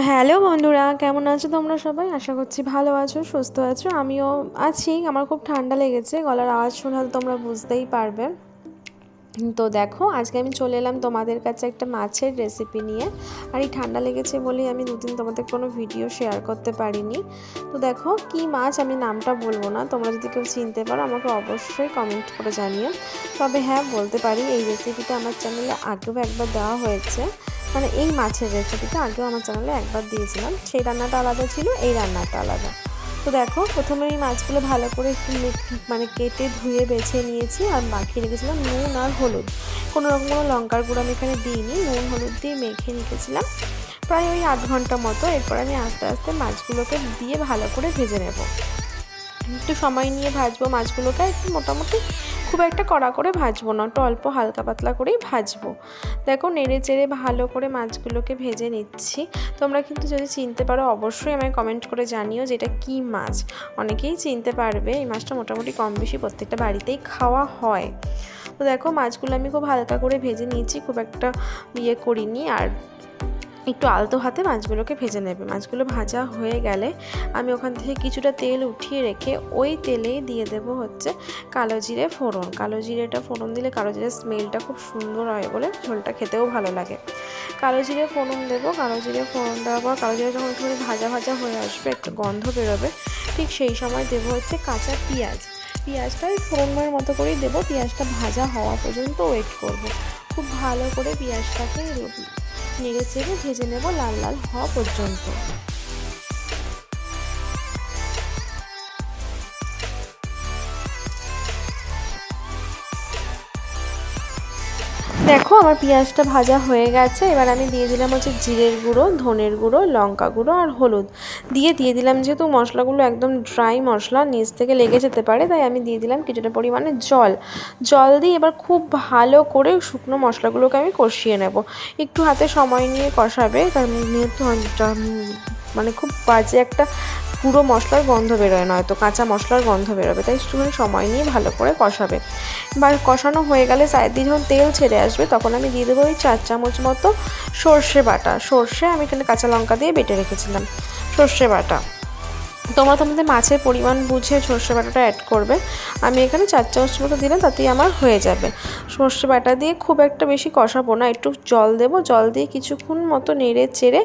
Hello বন্ধুরা, কেমন আছো তোমরা সবাই? আশা করছি ভালো আছো, সুস্থ আছো। আমিও আছি। আমার খুব ঠান্ডা লেগেছে, গলার আওয়াজ শুনে তোমরা বুঝতেই পারবে। তো দেখো, আজকে আমি চলে এলাম তোমাদের কাছে একটা মাছের রেসিপি নিয়ে। আর এই ঠান্ডা লেগেছে বলেই আমি দুদিন তোমাদের কোনো ভিডিও শেয়ার করতে পারিনি। তো দেখো কি মাছ, আমি নামটা বলবো না, তোমরা যদি কেউ চিনতে পারো আমাকে অবশ্যই কমেন্ট করে জানিও। তবে হ্যাঁ, বলতে পারি এই রেসিপিটা আমার চ্যানেলে আগেও একবার দেওয়া হয়েছে। মানে এই মাছের রেসিপিটা আগেও আমার চ্যানেলে একবার দিয়েছিলাম। সেই রান্নাটা আলাদা ছিল, এই রান্নাটা আলাদা। তো দেখো, প্রথমে এই মাছগুলো ভালো করে একটু কেটে ধুয়ে বেছে নিয়েছি। আর মাখিয়ে রেখেছিলাম নুন আর হলুদ। কোনো রকম কোনো লঙ্কার গুঁড়ো আমি এখানে দিইনি, নুন হলুদ দিয়ে মেখে রেখেছিলাম প্রায় ওই আধ ঘন্টা মতো। এরপর আমি আস্তে আস্তে মাছগুলোকে দিয়ে ভালো করে ভেজে নেব। একটু সময় নিয়ে ভাজবো মাছগুলোকে, একটু মোটামুটি খুব একটা কড়া করে ভাজবো না, একটু অল্প হালকা পাতলা করেই ভাজবো। দেখো, নেড়ে চেড়ে ভালো করে মাছগুলোকে ভেজে নিচ্ছি। তোমরা কিন্তু যদি চিনতে পারো অবশ্যই আমায় কমেন্ট করে জানিও যে এটা কী মাছ। অনেকেই চিনতে পারবে, এই মাছটা মোটামুটি কম বেশি প্রত্যেকটা বাড়িতেই খাওয়া হয়। তো দেখো, মাছগুলো আমি খুব হালকা করে ভেজে নিয়েছি, খুব একটা করিনি। আর একটু আলতো হাতে মাছগুলোকে ভেজে নেবে। মাছগুলো ভাজা হয়ে গেলে আমি ওখান থেকে কিছুটা তেল উঠিয়ে রেখে ওই তেলেই দিয়ে দেবো হচ্ছে কালো জিরে ফোড়ন। কালো জিরেটা ফোড়ন দিলে কালো জিরের স্মেলটা খুব সুন্দর হয় বলে ঝোলটা খেতেও ভালো লাগে। কালো জিরে ফোড়ন দেবো। কালো জিরে ফোড়ন দেওয়ার পর কালো জিরে যখন একটু ভাজা ভাজা হয়ে আসবে, একটু গন্ধ বেরোবে, ঠিক সেই সময় দেবো হচ্ছে কাঁচা পেঁয়াজ। পেঁয়াজটা ওই ফোড়নের মতো করেই দেবো। পেঁয়াজটা ভাজা হওয়া পর্যন্ত ওয়েট করব। খুব ভালো করে পেঁয়াজটাকে নেড়ে চেড়ে ভেজে নেব লাল লাল হওয়া পর্যন্ত। দেখো, আমার পেঁয়াজটা ভাজা হয়ে গেছে। এবার আমি দিয়ে দিলাম হচ্ছে জিরের গুঁড়ো, ধনের গুঁড়ো, লঙ্কা গুঁড়ো আর হলুদ দিয়ে দিলাম। যেহেতু মশলাগুলো একদম ড্রাই মশলা, নিচ থেকে লেগে যেতে পারে, তাই আমি দিয়ে দিলাম কিছুটা পরিমাণে জল দিয়ে এবার খুব ভালো করে শুকনো মশলাগুলোকে আমি কষিয়ে নেব। একটু হাতে সময় নিয়ে কষাবে, কারণ যেহেতু মানে খুব বাজে একটা পুরো মশলার গন্ধ বেরোয়, নয়তো কাঁচা মশলার গন্ধ বেরোবে, তাই একটুখানি সময় নিয়ে ভালো করে কষাবে। এবার কষানো হয়ে গেলে সাইড দিয়ে যখন তেল ছেড়ে আসবে, তখন আমি দিয়ে দেবো ওই 4 চামচ মতো সর্ষে বাটা। সর্ষে আমি এখানে কাঁচা লঙ্কা দিয়ে বেটে রেখেছিলাম, সর্ষে বাটা। তোমরা তোমাদের মাছের পরিমাণ বুঝে সর্ষে বাটাটা অ্যাড করবে। আমি এখানে 4 চামচ মতো দিলে তাতেই আমার হয়ে যাবে। সর্ষে বাটা দিয়ে খুব একটা বেশি কষাবো না, একটু জল দেবো। জল দিয়ে কিছুক্ষণ মতো নেড়ে চেড়ে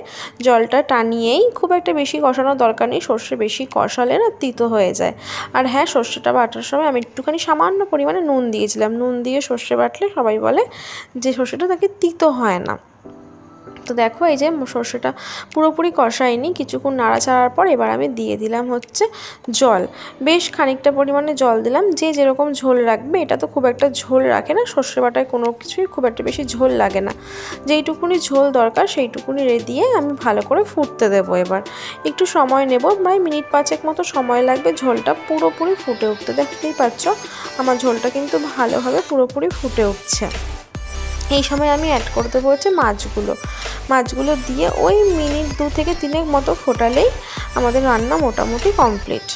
জলটা টানিয়েই, খুব একটা বেশি কষানোর দরকার নেই, সর্ষে বেশি কষালে না তিতো হয়ে যায়। আর হ্যাঁ, সর্ষেটা বাটার সময় আমি একটুখানি সামান্য পরিমাণে নুন দিয়েছিলাম। নুন দিয়ে সর্ষে বাটলে সবাই বলে যে সর্ষেটা তাকে তিতো হয় না। তো দেখো, এই যে সর্ষেটা পুরোপুরি কষায়নি, কিছুক্ষণ নাড়াচাড়ার পর এবার আমি দিয়ে দিলাম হচ্ছে জল। বেশ খানিকটা পরিমাণে জল দিলাম, যে যেরকম ঝোল রাখবে। এটা তো খুব একটা ঝোল রাখে না, সর্ষে বাটায় কোনো কিছুই খুব একটা বেশি ঝোল লাগে না। যেইটুকুনি ঝোল দরকার সেইটুকুনি দিয়ে আমি ভালো করে ফুটতে দেবো। এবার একটু সময় নেব, প্রায় মিনিট 5 মতো সময় লাগবে ঝোলটা পুরোপুরি ফুটে উঠতে। দেখতেই পাচ্ছ আমার ঝোলটা কিন্তু ভালোভাবে পুরোপুরি ফুটে উঠছে। এই সময় আমি অ্যাড করে দেবো হচ্ছে মাছগুলো দিয়ে ওই মিনিট 2 থেকে 3 মতো ফোটালেই আমাদের রান্না মোটামুটি কমপ্লিট।